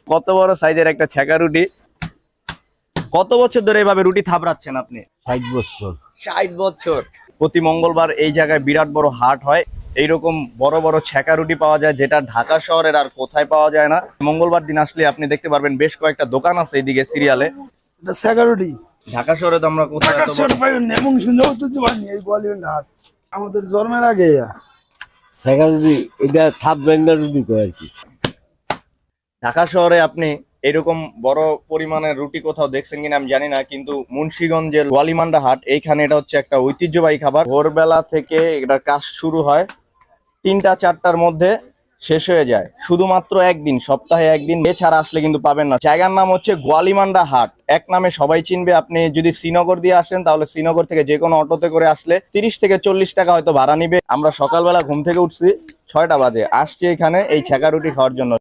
কত বড় সাইজের একটা ছেঁকা রুটি। কত বছর ধরে এভাবে রুটি থাপড়াচ্ছেন আপনি? 60 বছর। 60 বছর। প্রতি মঙ্গলবার এই জায়গায় বিরাট বড় হাট হয়, এইরকম বড় বড় ছেঁকা রুটি পাওয়া যায়, যেটা ঢাকা শহরের আর কোথায় পাওয়া যায় না। মঙ্গলবার দিন আসলে আপনি দেখতে পারবেন বেশ কয়েকটা দোকান আছে এইদিকে সিরিয়ালে। ছেঁকা রুটি ঢাকা শহরে তো আমরা কোথায় এত বড়- আমাদের জন্মের আগে ছেঁকা রুটি, এটা থাপ ব্যাঙ্গা রুটি কয় আর কি। ঢাকা শহরে আপনি এরকম বড় পরিমাণের রুটি কোথাও দেখছেন কিনা আমি জানি না, কিন্তু মুন্সিগঞ্জের ওয়ালিমান্ডা হাট, এইখানে এটা হচ্ছে একটা ঐতিহ্যবাহী খাবার। ভোরবেলা থেকে এটা কাজ শুরু হয়, 3টা-4টার মধ্যে শেষ হয়ে যায়। শুধুমাত্র একদিন, সপ্তাহে একদিন, এছাড়া আসলে কিন্তু পাবেন না। জায়গার নাম হচ্ছে গোয়ালিমান্ডা হাট, এক নামে সবাই চিনবে। আপনি যদি শ্রীনগর দিয়ে আসেন তাহলে শ্রীনগর থেকে যে কোনো অটোতে করে আসলে 30 থেকে 40 টাকা হয়তো ভাড়া নিবে। আমরা সকালবেলা ঘুম থেকে উঠছি 6টা বাজে, আসছি এখানে এই ছেঁকা রুটি খাওয়ার জন্য।